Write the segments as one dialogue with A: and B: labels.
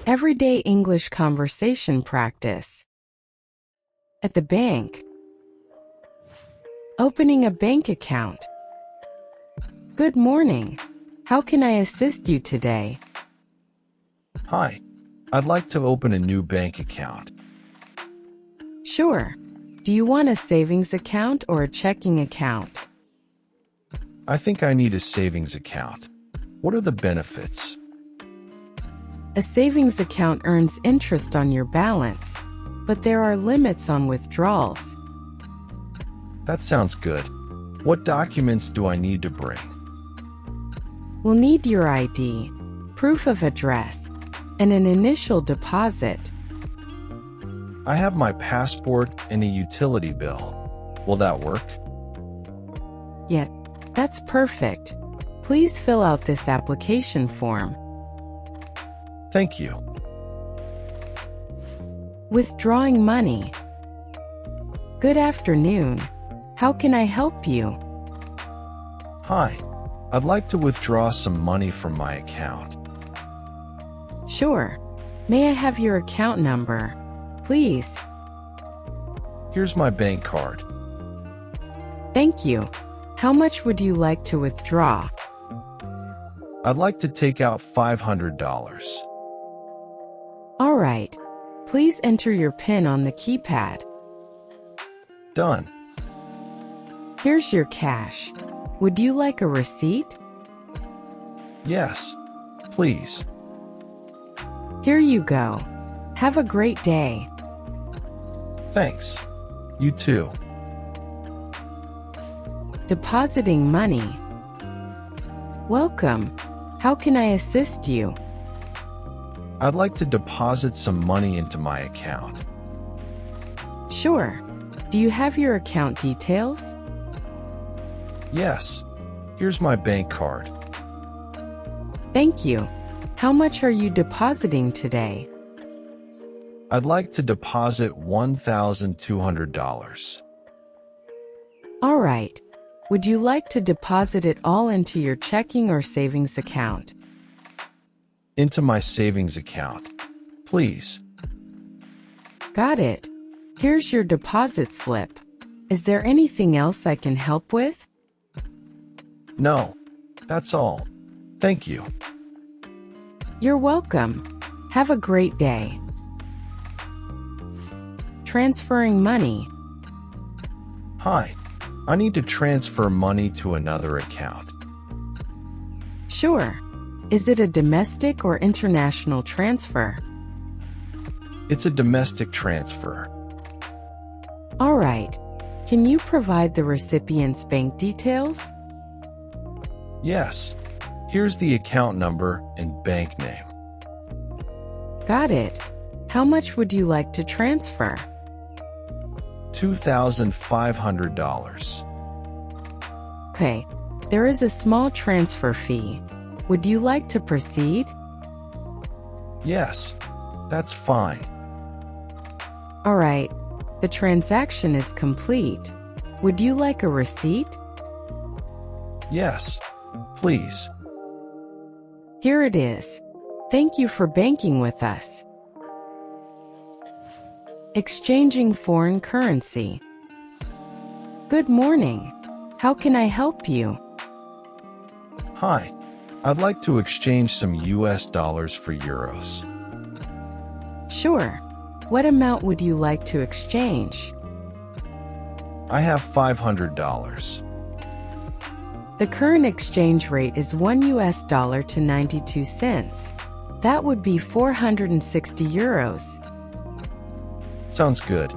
A: Everyday English conversation practice. At the bank. Opening a bank account. Good morning. How can I assist you today?
B: Hi, I'd like to open a new bank account.
A: Sure. Do you want a savings account or a checking account?
B: I think I need a savings account. What are the benefits?
A: A savings account earns interest on your balance, but there are limits on withdrawals.
B: That sounds good. What documents do I need to bring?
A: We'll need your ID, proof of address, and an initial deposit.
B: I have my passport and a utility bill. Will that work?
A: Yeah, that's perfect. Please fill out this application form.
B: Thank you.
A: Withdrawing money. Good afternoon. How can I help you?
B: Hi, I'd like to withdraw some money from my account.
A: Sure. May I have your account number, please?
B: Here's my bank card.
A: Thank you. How much would you like to withdraw?
B: I'd like to take out $500.
A: All right. Please enter your PIN on the keypad.
B: Done.
A: Here's your cash. Would you like a receipt?
B: Yes, please.
A: Here you go. Have a great day.
B: Thanks. You too.
A: Depositing money. Welcome. How can I assist you?
B: I'd like to deposit some money into my account.
A: Sure. Do you have your account details?
B: Yes. Here's my bank card.
A: Thank you. How much are you depositing today?
B: I'd like to deposit $1,200.
A: All right. Would you like to deposit it all into your checking or savings account?
B: Into my savings account, please.
A: Got it. Here's your deposit slip. Is there anything else I can help with?
B: No, that's all. Thank you.
A: You're welcome. Have a great day. Transferring money.
B: Hi, I need to transfer money to another account.
A: Sure. Is it a domestic or international transfer?
B: It's a domestic transfer.
A: All right. Can you provide the recipient's bank details?
B: Yes. Here's the account number and bank name.
A: Got it. How much would you like to transfer?
B: $2,500.
A: Okay. There is a small transfer fee. Would you like to proceed?
B: Yes, that's fine.
A: All right. The transaction is complete. Would you like a receipt?
B: Yes, please.
A: Here it is. Thank you for banking with us. Exchanging foreign currency. Good morning. How can I help you?
B: Hi, I'd like to exchange some US dollars for euros.
A: Sure. What amount would you like to exchange?
B: I have $500.
A: The current exchange rate is $1 to 92 cents. That would be 460 euros.
B: Sounds good.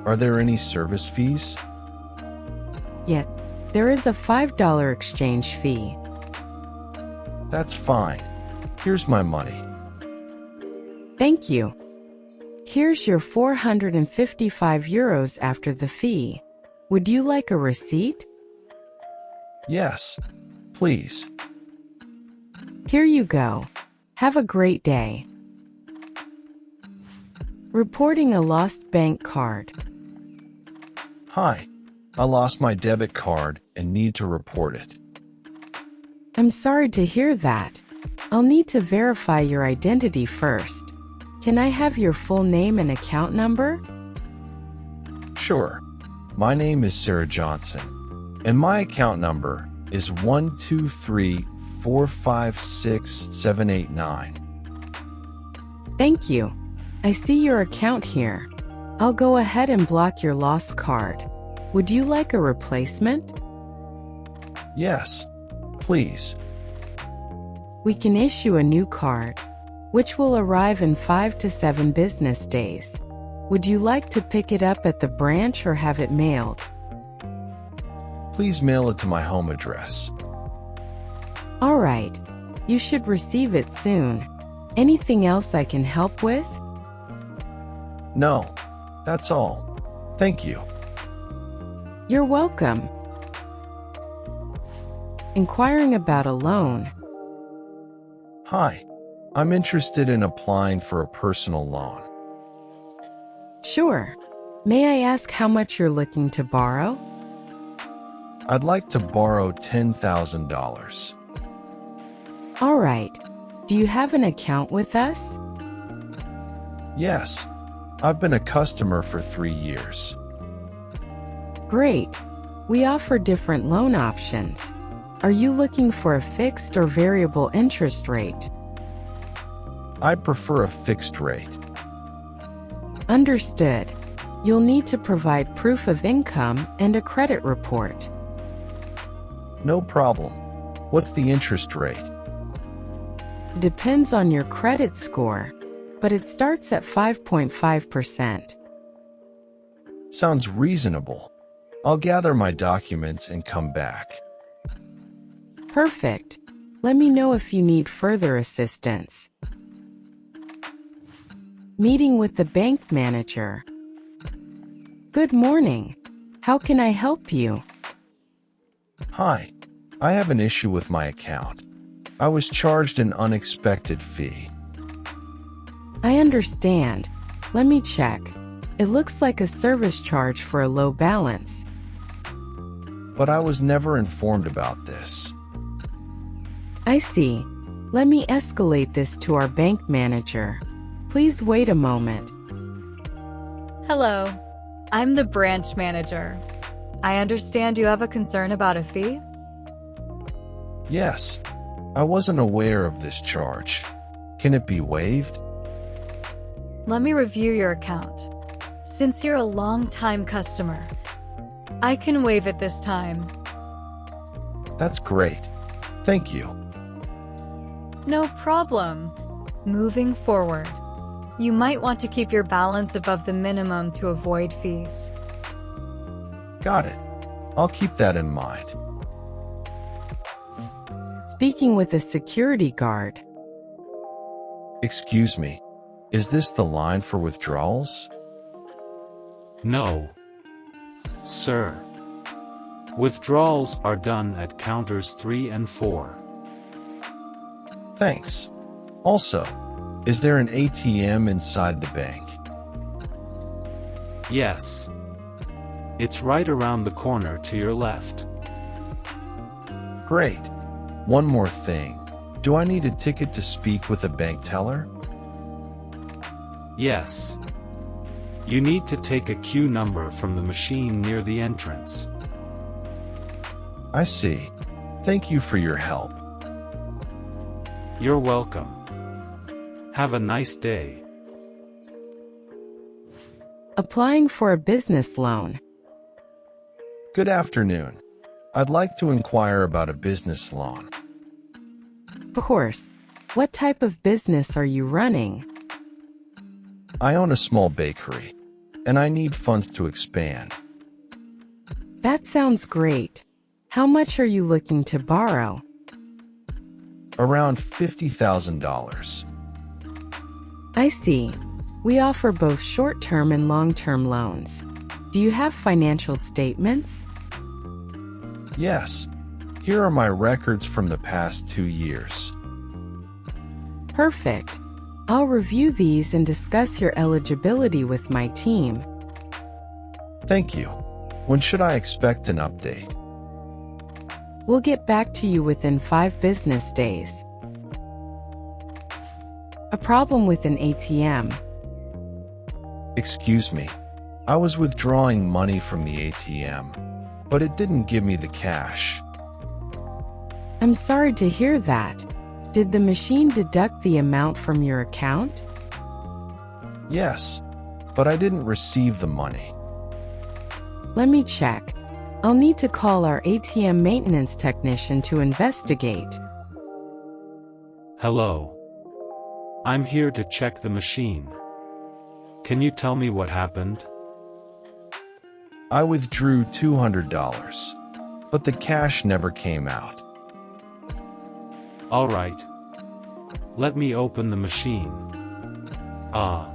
B: Are there any service fees?
A: Yet, there is a $5 exchange fee.
B: That's fine. Here's my money.
A: Thank you. Here's your 455 euros after the fee. Would you like a receipt?
B: Yes, please.
A: Here you go. Have a great day. Reporting a lost bank card.
B: Hi, I lost my debit card and need to report it.
A: I'm sorry to hear that. I'll need to verify your identity first. Can I have your full name and account number?
B: Sure. My name is Sarah Johnson, and my account number is 123456789.
A: Thank you. I see your account here. I'll go ahead and block your lost card. Would you like a replacement?
B: Yes, please.
A: We can issue a new card, which will arrive in 5 to 7 business days. Would you like to pick it up at the branch or have it mailed?
B: Please mail it to my home address.
A: All right. You should receive it soon. Anything else I can help with?
B: No, that's all. Thank you.
A: You're welcome. Inquiring about a loan.
B: Hi, I'm interested in applying for a personal loan.
A: Sure. May I ask how much you're looking to borrow?
B: I'd like to borrow $10,000.
A: All right. Do you have an account with us?
B: Yes, I've been a customer for 3 years.
A: Great. We offer different loan options. Are you looking for a fixed or variable interest rate?
B: I prefer a fixed rate.
A: Understood. You'll need to provide proof of income and a credit report.
B: No problem. What's the interest rate?
A: Depends on your credit score, but it starts at 5.5%.
B: Sounds reasonable. I'll gather my documents and come back.
A: Perfect. Let me know if you need further assistance. Meeting with the bank manager. Good morning. How can I help you?
B: Hi, I have an issue with my account. I was charged an unexpected fee.
A: I understand. Let me check. It looks like a service charge for a low balance.
B: But I was never informed about this.
A: I see. Let me escalate this to our bank manager. Please wait a moment.
C: Hello, I'm the branch manager. I understand you have a concern about a fee?
B: Yes, I wasn't aware of this charge. Can it be waived?
C: Let me review your account. Since you're a long-time customer, I can waive it this time.
B: That's great. Thank you.
C: No problem. Moving forward, you might want to keep your balance above the minimum to avoid fees.
B: Got it. I'll keep that in mind.
A: Speaking with a security guard.
B: Excuse me, is this the line for withdrawals?
D: No, sir. Withdrawals are done at counters 3 and 4.
B: Thanks. Also, is there an ATM inside the bank?
D: Yes. It's right around the corner to your left.
B: Great. One more thing. Do I need a ticket to speak with a bank teller?
D: Yes. You need to take a queue number from the machine near the entrance.
B: I see. Thank you for your help.
D: You're welcome. Have a nice day.
A: Applying for a business loan.
B: Good afternoon. I'd like to inquire about a business loan.
A: Of course. What type of business are you running?
B: I own a small bakery, and I need funds to expand.
A: That sounds great. How much are you looking to borrow?
B: Around $50,000.
A: I see. We offer both short-term and long-term loans. Do you have financial statements?
B: Yes. Here are my records from the past 2 years.
A: Perfect. I'll review these and discuss your eligibility with my team.
B: Thank you. When should I expect an update?
A: We'll get back to you within 5 business days. A problem with an ATM.
B: Excuse me. I was withdrawing money from the ATM, but it didn't give me the cash.
A: I'm sorry to hear that. Did the machine deduct the amount from your account?
B: Yes, but I didn't receive the money.
A: Let me check. I'll need to call our ATM maintenance technician to investigate.
D: Hello. I'm here to check the machine. Can you tell me what happened?
B: I withdrew $200, but the cash never came out.
D: All right. Let me open the machine. Ah.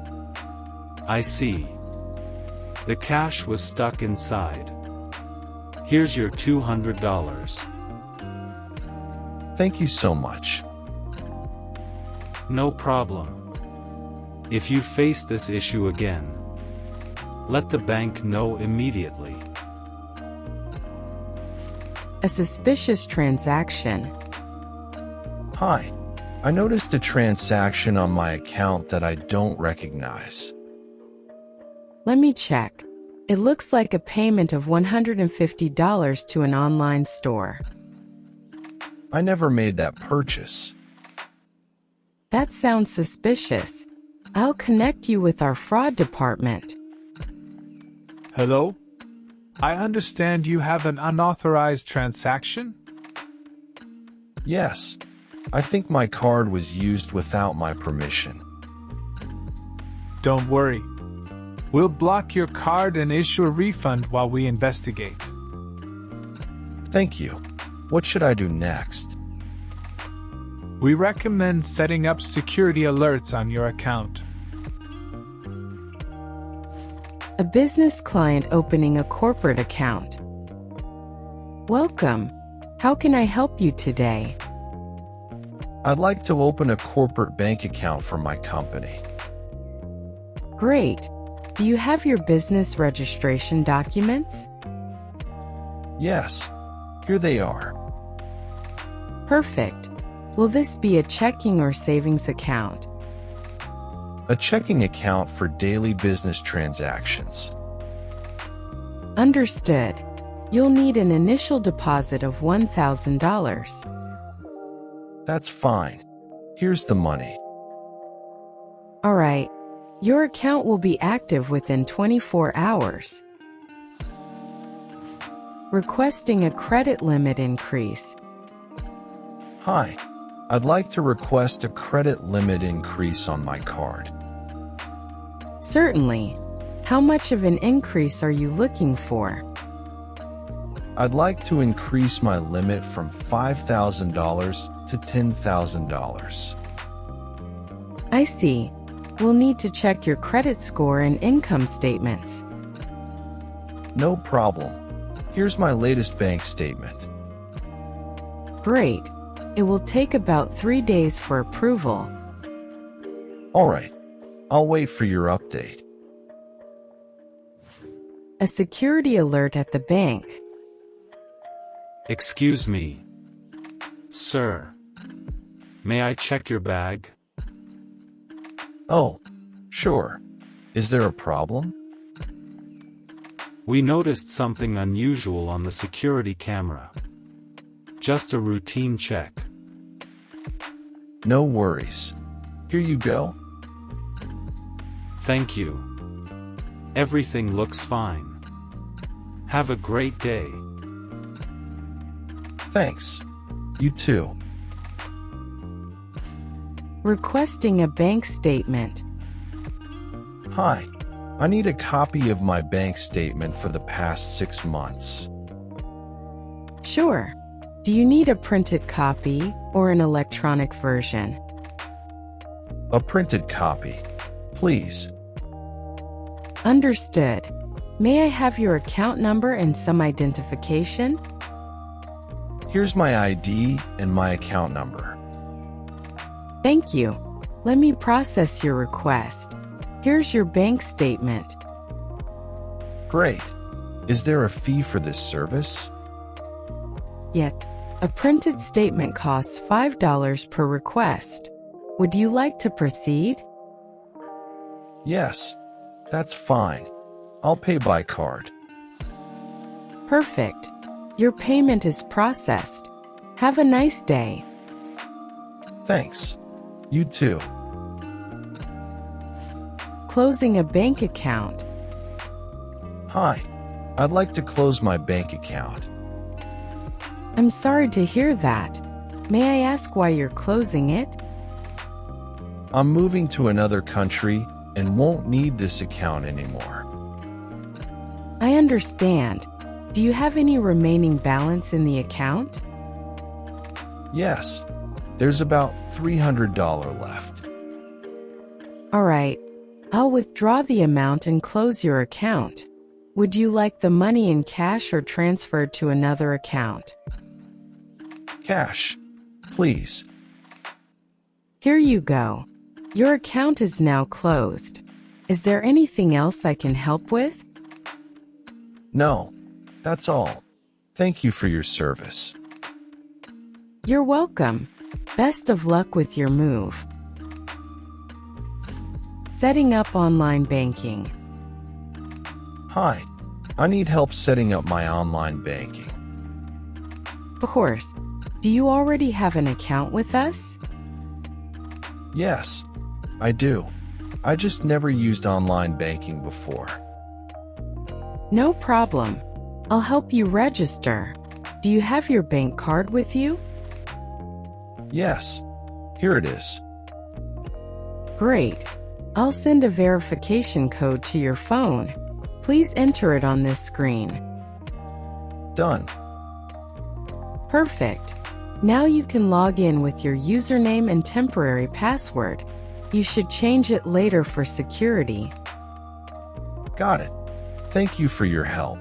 D: I see. The cash was stuck inside. Here's your $200.
B: Thank you so much.
D: No problem. If you face this issue again, let the bank know immediately.
A: A suspicious transaction.
B: Hi. I noticed a transaction on my account that I don't recognize.
A: Let me check. It looks like a payment of $150 to an online store.
B: I never made that purchase.
A: That sounds suspicious. I'll connect you with our fraud department.
E: Hello? I understand you have an unauthorized transaction?
B: Yes. I think my card was used without my permission.
E: Don't worry. We'll block your card and issue a refund while we investigate.
B: Thank you. What should I do next?
E: We recommend setting up security alerts on your account.
A: A business client opening a corporate account. Welcome. How can I help you today?
B: I'd like to open a corporate bank account for my company.
A: Great. Do you have your business registration documents?
B: Yes. Here they are.
A: Perfect. Will this be a checking or savings account?
B: A checking account for daily business transactions.
A: Understood. You'll need an initial deposit of $1,000.
B: That's fine. Here's the money.
A: All right. Your account will be active within 24 hours. Requesting a credit limit increase.
B: Hi. I'd like to request a credit limit increase on my card.
A: Certainly. How much of an increase are you looking for?
B: I'd like to increase my limit from $5,000 to $10,000.
A: I see. We'll need to check your credit score and income statements.
B: No problem. Here's my latest bank statement.
A: Great. It will take about 3 days for approval.
B: All right. I'll wait for your update.
A: A security alert at the bank.
D: Excuse me. Sir. May I check your bag?
B: Oh, sure. Is there a problem?
D: We noticed something unusual on the security camera. Just a routine check.
B: No worries. Here you go.
D: Thank you. Everything looks fine. Have a great day.
B: Thanks. You too.
A: Requesting a bank statement.
B: Hi. I need a copy of my bank statement for the past 6 months.
A: Sure. Do you need a printed copy or an electronic version?
B: A printed copy, please.
A: Understood. May I have your account number and some identification?
B: Here's my ID and my account number.
A: Thank you. Let me process your request. Here's your bank statement.
B: Great. Is there a fee for this service?
A: Yet, a printed statement costs $5 per request. Would you like to proceed?
B: Yes, that's fine. I'll pay by card.
A: Perfect. Your payment is processed. Have a nice day.
B: Thanks. You too.
A: Closing a bank account.
B: Hi, I'd like to close my bank account.
A: I'm sorry to hear that. May I ask why you're closing it?
B: I'm moving to another country and won't need this account anymore.
A: I understand. Do you have any remaining balance in the account?
B: Yes, there's about $300 left.
A: All right. I'll withdraw the amount and close your account. Would you like the money in cash or transferred to another account?
B: Cash, please.
A: Here you go. Your account is now closed. Is there anything else I can help with?
B: No, that's all. Thank you for your service.
A: You're welcome. Best of luck with your move. Setting up online banking.
B: Hi, I need help setting up my online banking.
A: Of course. Do you already have an account with us?
B: Yes, I do. I just never used online banking before.
A: No problem. I'll help you register. Do you have your bank card with you?
B: Yes, here it is.
A: Great. I'll send a verification code to your phone. Please enter it on this screen.
B: Done.
A: Perfect. Now you can log in with your username and temporary password. You should change it later for security.
B: Got it. Thank you for your help.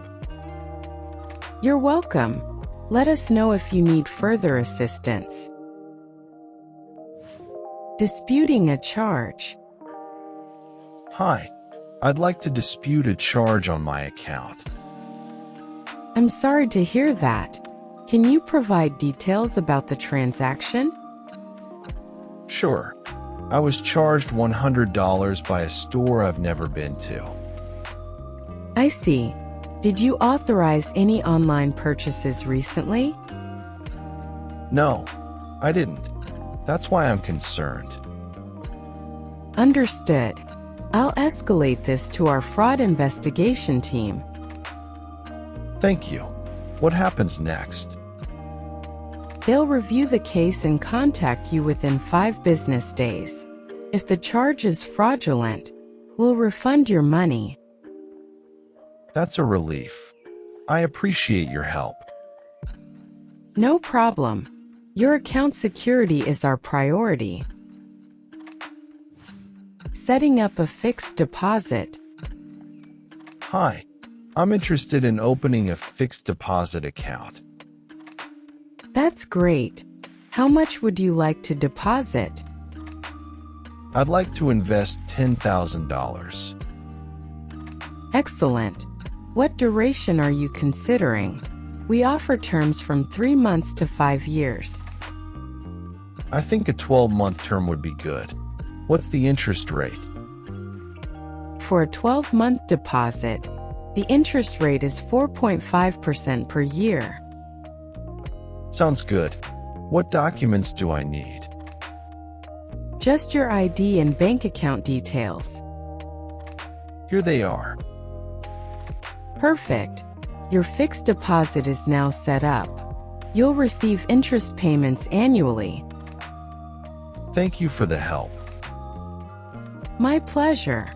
A: You're welcome. Let us know if you need further assistance. Disputing a charge.
B: Hi, I'd like to dispute a charge on my account.
A: I'm sorry to hear that. Can you provide details about the transaction?
B: Sure. I was charged $100 by a store I've never been to.
A: I see. Did you authorize any online purchases recently?
B: No, I didn't. That's why I'm concerned.
A: Understood. I'll escalate this to our fraud investigation team.
B: Thank you. What happens next?
A: They'll review the case and contact you within 5 business days. If the charge is fraudulent, we'll refund your money.
B: That's a relief. I appreciate your help.
A: No problem. Your account security is our priority. Setting up a fixed deposit.
B: Hi, I'm interested in opening a fixed deposit account.
A: That's great. How much would you like to deposit?
B: I'd like to invest $10,000.
A: Excellent. What duration are you considering? We offer terms from 3 months to 5 years.
B: I think a 12-month term would be good. What's the interest rate?
A: For a 12-month deposit, the interest rate is 4.5% per year.
B: Sounds good. What documents do I need?
A: Just your ID and bank account details.
B: Here they are.
A: Perfect. Your fixed deposit is now set up. You'll receive interest payments annually.
B: Thank you for the help.
A: My pleasure.